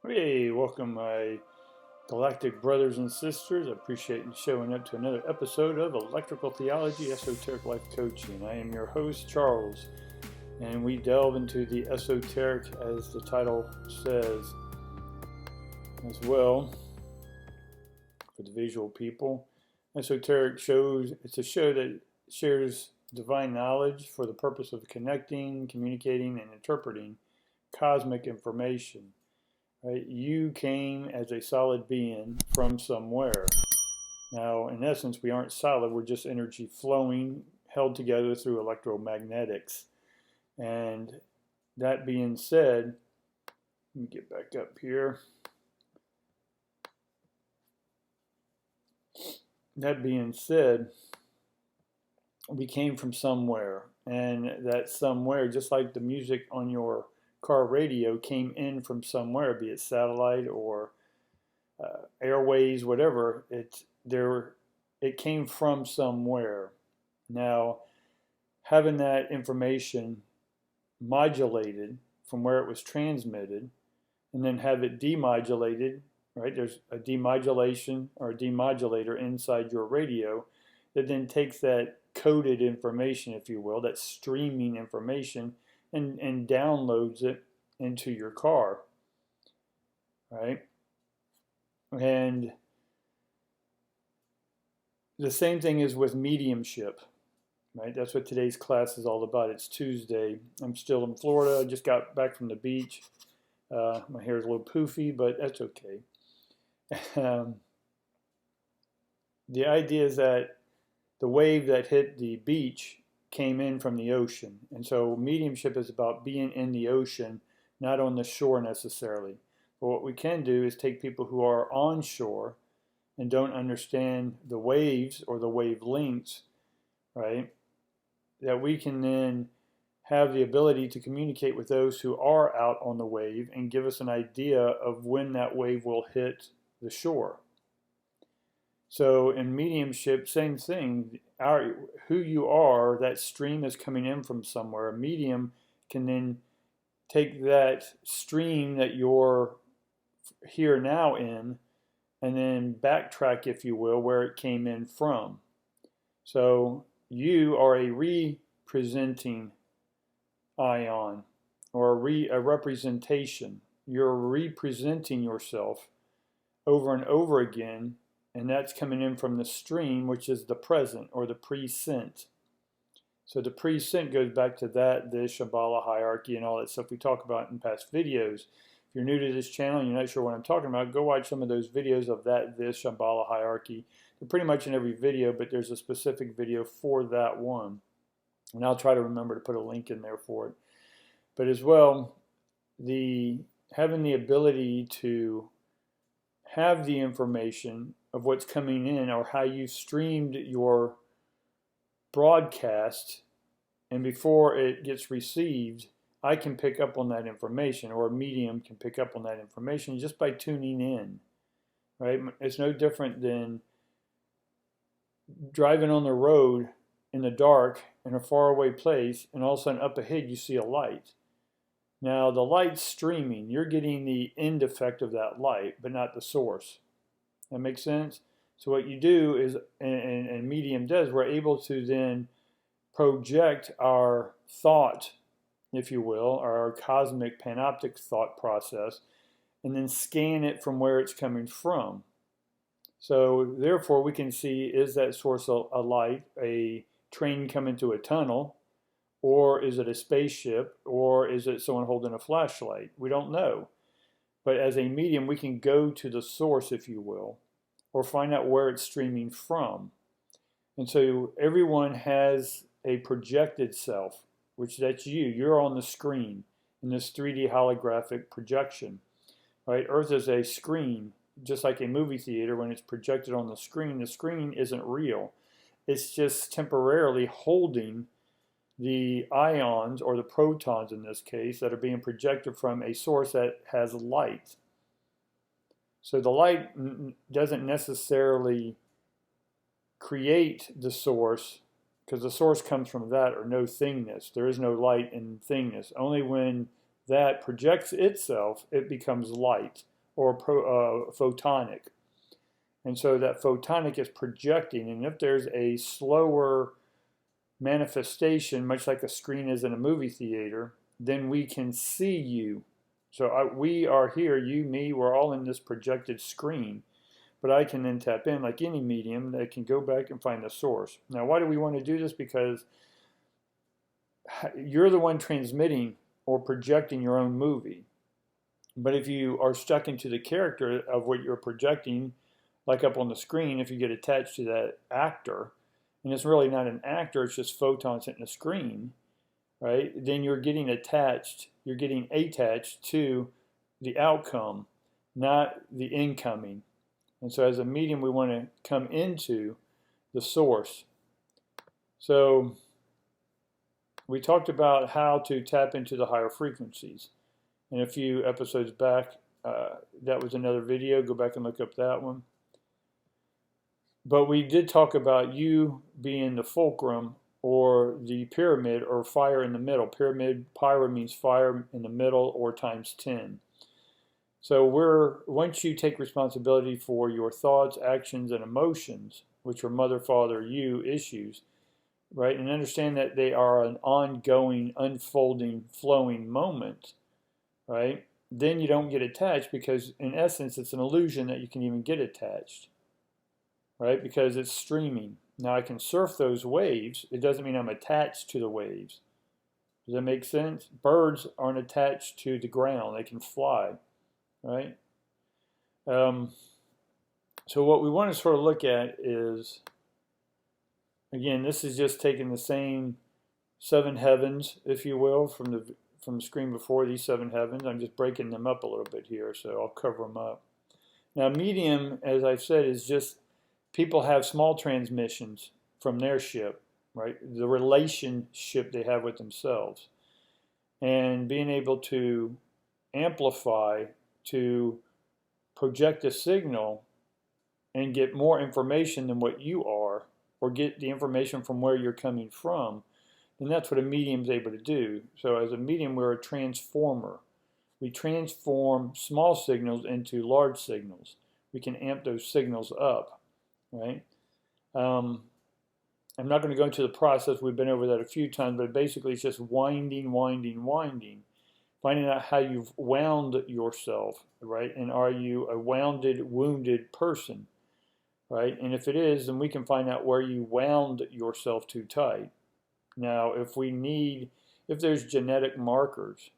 Hey, welcome, my galactic brothers and sisters. I appreciate you showing up to another episode of Electrical Theology, Esoteric Life Coaching. I am your host, Charles, and we delve into the esoteric, as the title says, as well, for the visual people. Esoteric shows, it's a show that shares divine knowledge for the purpose of connecting, communicating, and interpreting cosmic information. Right? You came as a solid being from somewhere. Now, in essence, we aren't solid. We're just energy flowing, held together through electromagnetics. And that being said, let me get back up here. That being said, we came from somewhere. And that somewhere, just like the music on your car radio, came in from somewhere, be it satellite or airways, whatever. It came from somewhere. Now, having that information modulated from where it was transmitted, and then have it demodulated, right? There's a demodulation or a demodulator inside your radio that then takes that coded information, if you will, that streaming information, and downloads it into your car, right? And the same thing is with mediumship, right? That's what today's class is all about. It's Tuesday. I'm still in Florida. I just got back from the beach. My hair is a little poofy, but that's okay. The idea is that the wave that hit the beach came in from the ocean. And so mediumship is about being in the ocean, not on the shore necessarily. But what we can do is take people who are on shore and don't understand the waves or the wavelengths, right? That we can then have the ability to communicate with those who are out on the wave and give us an idea of when that wave will hit the shore. So in mediumship, same thing. Who you are, that stream is coming in from somewhere. A medium can then take that stream that you're here now in and then backtrack, if you will, where it came in from. So you are a representing ion, or a representation. You're representing yourself over and over again, and that's coming in from the stream, which is the present or the present. So the present goes back to that, this Shambhala hierarchy and all that stuff we talk about in past videos. If you're new to this channel and you're not sure what I'm talking about, go watch some of those videos of that, this Shambhala hierarchy. They're pretty much in every video, but there's a specific video for that one. And I'll try to remember to put a link in there for it. But as well, having the ability to have the information of what's coming in or how you streamed your broadcast, and before it gets received, I can pick up on that information, or a medium can pick up on that information just by tuning in, right? It's no different than driving on the road in the dark in a faraway place, and all of a sudden up ahead you see a light. Now the light's streaming. You're getting the end effect of that light, but not the source. That makes sense? So what you do is, and medium does, we're able to then project our thought, if you will, our cosmic panoptic thought process, and then scan it from where it's coming from. So therefore we can see, is that source a light, a train coming through a tunnel, or is it a spaceship, or is it someone holding a flashlight? We don't know. But as a medium, we can go to the source, if you will, or find out where it's streaming from. And so everyone has a projected self, which that's you. You're on the screen in this 3D holographic projection. Right? Earth is a screen, just like a movie theater. When it's projected on the screen isn't real. It's just temporarily holding the ions, or the protons in this case, that are being projected from a source that has light. So the light doesn't necessarily create the source, because the source comes from that or no thingness. There is no light in thingness. Only when that projects itself, it becomes light or photonic. And so that photonic is projecting, and if there's a slower manifestation, much like a screen is in a movie theater, then we can see you. So we are here, you, me, we're all in this projected screen. But I can then tap in like any medium that can go back and find the source. Now, why do we want to do this? Because you're the one transmitting or projecting your own movie. But if you are stuck into the character of what you're projecting, like up on the screen, if you get attached to that actor, and it's really not an actor, it's just photons hitting the screen, right? Then you're getting attached to the outcome, not the incoming. And so as a medium, we want to come into the source. So we talked about how to tap into the higher frequencies. In a few episodes back, that was another video. Go back and look up that one. But we did talk about you being the fulcrum or the pyramid or fire in the middle. Pyramid, pyra means fire in the middle or times 10. So once you take responsibility for your thoughts, actions, and emotions, which are mother, father, you issues, right, and understand that they are an ongoing, unfolding, flowing moment, right, then you don't get attached because, in essence, it's an illusion that you can even get attached, right, because it's streaming. Now, I can surf those waves. It doesn't mean I'm attached to the waves. Does that make sense? Birds aren't attached to the ground. They can fly. Right? So what we want to sort of look at is, again, this is just taking the same 7 heavens, if you will, from the screen before, these 7 heavens. I'm just breaking them up a little bit here, so I'll cover them up. Now, medium, as I've said, is just people have small transmissions from their ship, right? The relationship they have with themselves. And being able to amplify, to project a signal and get more information than what you are, or get the information from where you're coming from, then that's what a medium is able to do. So as a medium, we're a transformer. We transform small signals into large signals. We can amp those signals up, right? I'm not going to go into the process. We've been over that a few times, but basically it's just winding, finding out how you've wound yourself, right? And are you a wounded person, right? And if it is, then we can find out where you wound yourself too tight. Now, if there's genetic markers,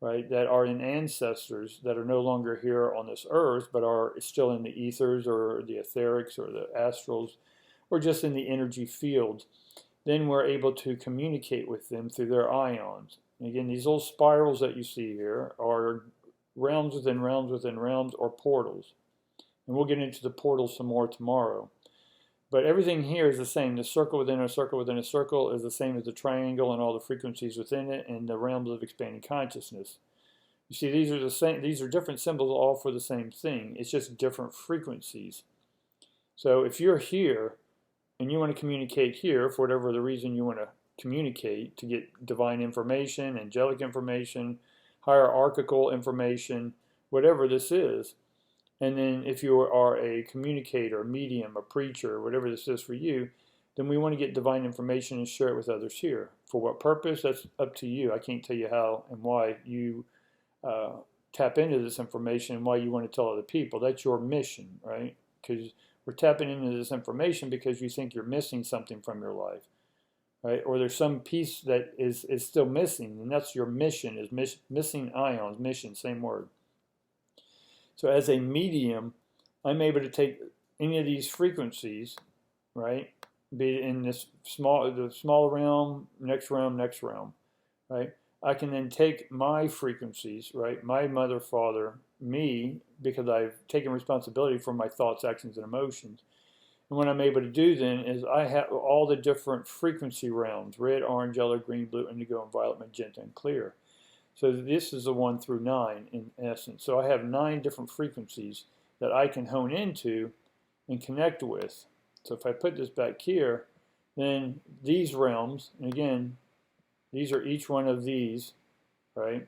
right, that are in ancestors that are no longer here on this earth, but are still in the ethers or the etherics or the astrals, or just in the energy field, then we're able to communicate with them through their ions. And again, these little spirals that you see here are realms within realms within realms, or portals. And we'll get into the portals some more tomorrow. But everything here is the same. The circle within a circle within a circle is the same as the triangle and all the frequencies within it and the realms of expanding consciousness. You see, these are the same. These are different symbols, all for the same thing. It's just different frequencies. So if you're here and you want to communicate here for whatever the reason you want to communicate, to get divine information, angelic information, hierarchical information, whatever this is. And then if you are a communicator, a medium, a preacher, whatever this is for you, then we want to get divine information and share it with others here. For what purpose? That's up to you. I can't tell you how and why you tap into this information and why you want to tell other people. That's your mission, right? Because we're tapping into this information because you think you're missing something from your life. Right? Or there's some piece that is still missing, and that's your mission, is missing ions, mission, same word. So as a medium, I'm able to take any of these frequencies, right, be it in the small realm, next realm, right? I can then take my frequencies, right, my mother, father, me, because I've taken responsibility for my thoughts, actions, and emotions. And what I'm able to do then is I have all the different frequency realms: red, orange, yellow, green, blue, indigo, and violet, magenta, and clear. So this is the 1 through 9 in essence. So I have 9 different frequencies that I can hone into and connect with. So if I put this back here, then these realms, and again, these are each one of these, right?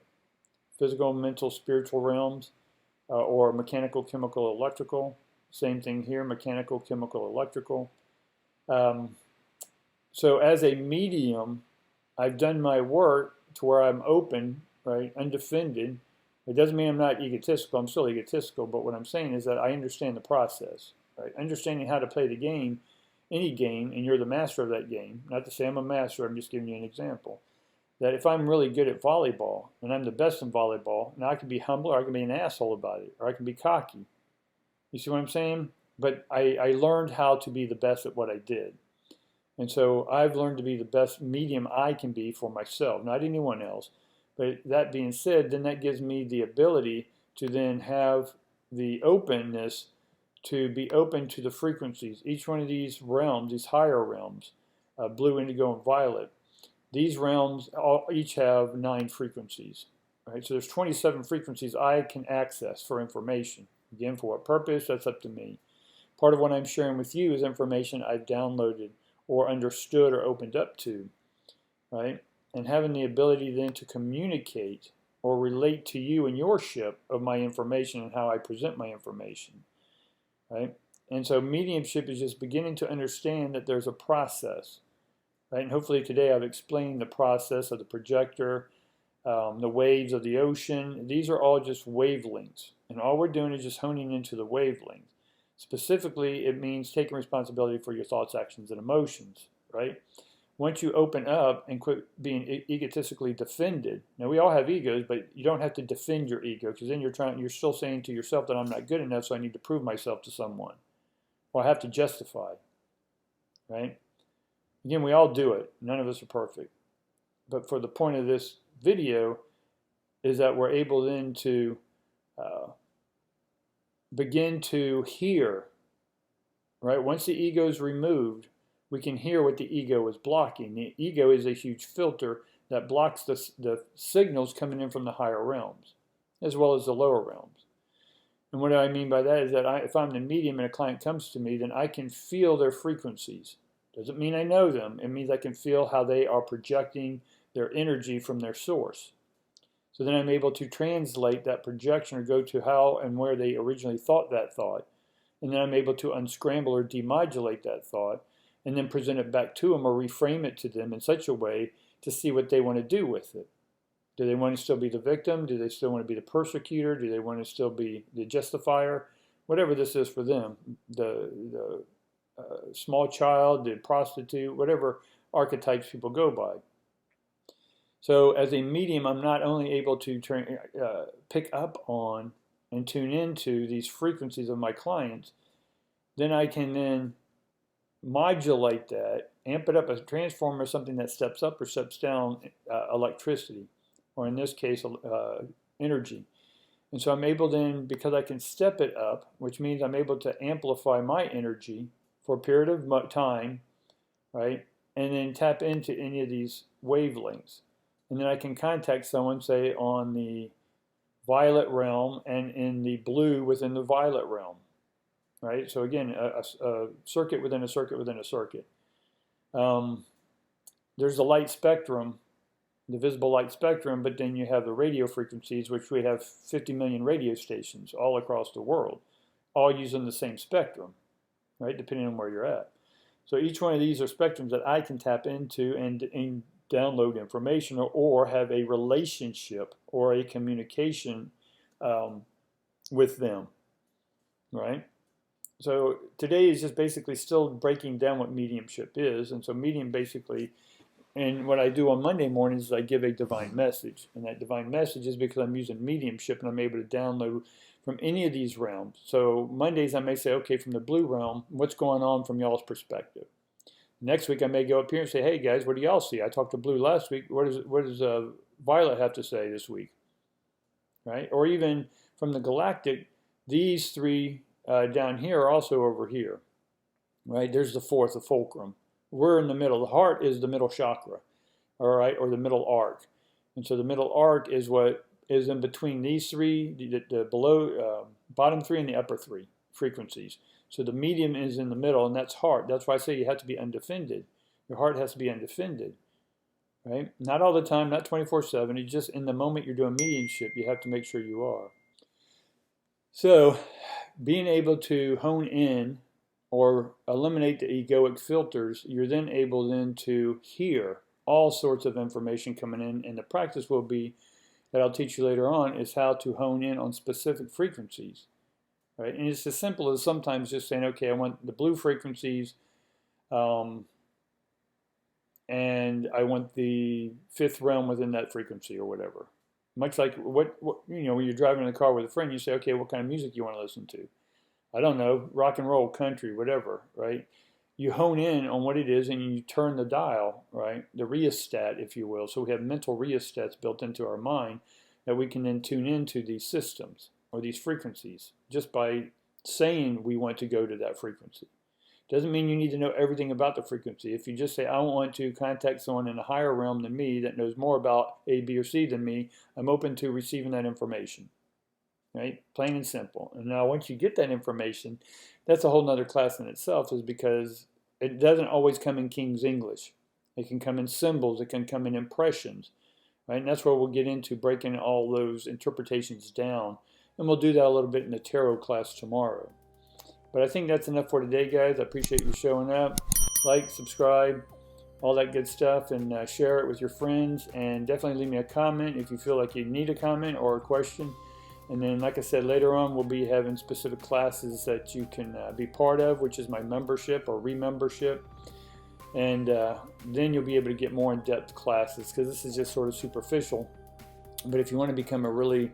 physical, mental, spiritual realms, or mechanical, chemical, electrical. Same thing here, mechanical, chemical, electrical. So as a medium, I've done my work to where I'm open, right, undefended. It doesn't mean I'm not egotistical. I'm still egotistical, but what I'm saying is that I understand the process, right? Understanding how to play the game, any game, and you're the master of that game. Not to say I'm a master, I'm just giving you an example. That if I'm really good at volleyball, and I'm the best in volleyball, now I can be humble, or I can be an asshole about it, or I can be cocky. You see what I'm saying? But I learned how to be the best at what I did. And so I've learned to be the best medium I can be for myself, not anyone else. But that being said, then that gives me the ability to then have the openness to be open to the frequencies. Each one of these realms, these higher realms, blue, indigo, and violet, these realms each have 9 frequencies. Right? So there's 27 frequencies I can access for information. Again, for what purpose, that's up to me. Part of what I'm sharing with you is information I've downloaded or understood or opened up to, right? And having the ability then to communicate or relate to you and your ship of my information and how I present my information, right? And so mediumship is just beginning to understand that there's a process, right? And hopefully today I've explained the process of the projector, the waves of the ocean. These are all just wavelengths. And all we're doing is just honing into the wavelength. Specifically, it means taking responsibility for your thoughts, actions, and emotions, right? Once you open up and quit being egotistically defended. Now, we all have egos, but you don't have to defend your ego, because then you're still saying to yourself that I'm not good enough, so I need to prove myself to someone. Or I have to justify, right? Again, we all do it. None of us are perfect. But for the point of this video is that we're able then to begin to hear, right? Once the ego is removed, we can hear what the ego is blocking. The ego is a huge filter that blocks the signals coming in from the higher realms, as well as the lower realms. And what I mean by that is that if I'm the medium and a client comes to me, then I can feel their frequencies. Doesn't mean I know them. It means I can feel how they are projecting their energy from their source. So then I'm able to translate that projection or go to how and where they originally thought that thought. And then I'm able to unscramble or demodulate that thought and then present it back to them or reframe it to them in such a way to see what they want to do with it. Do they want to still be the victim? Do they still want to be the persecutor? Do they want to still be the justifier? Whatever this is for them, the small child, the prostitute, whatever archetypes people go by. So as a medium, I'm not only able to pick up on and tune into these frequencies of my clients, then I can then modulate that, amp it up as a transformer, something that steps up or steps down electricity, or in this case, energy. And so I'm able then, because I can step it up, which means I'm able to amplify my energy for a period of time, right? And then tap into any of these wavelengths. And then I can contact someone, say, on the violet realm and in the blue within the violet realm, right? So again, a circuit within a circuit within a circuit. There's the light spectrum, the visible light spectrum, but then you have the radio frequencies, which we have 50 million radio stations all across the world, all using the same spectrum, right, depending on where you're at. So each one of these are spectrums that I can tap into and download information or have a relationship or a communication with them, right? So today is just basically still breaking down what mediumship is. And so medium basically, and what I do on Monday mornings is I give a divine message. And that divine message is because I'm using mediumship and I'm able to download from any of these realms. So Mondays I may say, okay, from the blue realm, what's going on from y'all's perspective? Next week I may go up here and say, hey guys, what do y'all see? I talked to blue last week. What does violet have to say this week? Right? Or even from the galactic, these three down here are also over here. Right? There's the fourth, the fulcrum. We're in the middle. The heart is the middle chakra, all right, or the middle arc. And so the middle arc is what is in between these three, the below, bottom three and the upper three frequencies. So the medium is in the middle, and that's heart. That's why I say you have to be undefended. Your heart has to be undefended, right? Not all the time, not 24/7. It's just in the moment you're doing mediumship, you have to make sure you are. So being able to hone in or eliminate the egoic filters, you're then able then to hear all sorts of information coming in, and the practice will be, that I'll teach you later on, is how to hone in on specific frequencies, right? And it's as simple as sometimes just saying, okay, I want the blue frequencies, and I want the fifth realm within that frequency or whatever. Much like what when you're driving in the car with a friend, you say, okay, what kind of music you want to listen to? I don't know, rock and roll, country, whatever, right? You hone in on what it is and you turn the dial, right? The rheostat, if you will. So we have mental rheostats built into our mind that we can then tune into these systems or these frequencies just by saying we want to go to that frequency. Doesn't mean you need to know everything about the frequency. If you just say, I want to contact someone in a higher realm than me that knows more about A, B, or C than me, I'm open to receiving that information. Right? Plain and simple. And now once you get that information, that's a whole nother class in itself, is because it doesn't always come in King's English. It can come in symbols. It can come in impressions. Right? And that's where we'll get into breaking all those interpretations down. And we'll do that a little bit in the tarot class tomorrow. But I think that's enough for today, guys. I appreciate you showing up. Like, subscribe, all that good stuff, and share it with your friends. And definitely leave me a comment if you feel like you need a comment or a question. And then, like I said, later on we'll be having specific classes that you can be part of, which is my membership or remembership. And then you'll be able to get more in-depth classes, because this is just sort of superficial. But if you want to become a really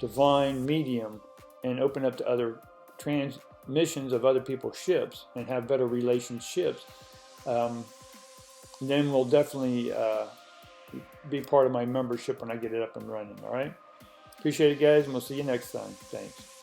divine medium and open up to other transmissions of other people's ships and have better relationships, then we'll definitely be part of my membership when I get it up and running. All right? Appreciate it, guys, and we'll see you next time. Thanks.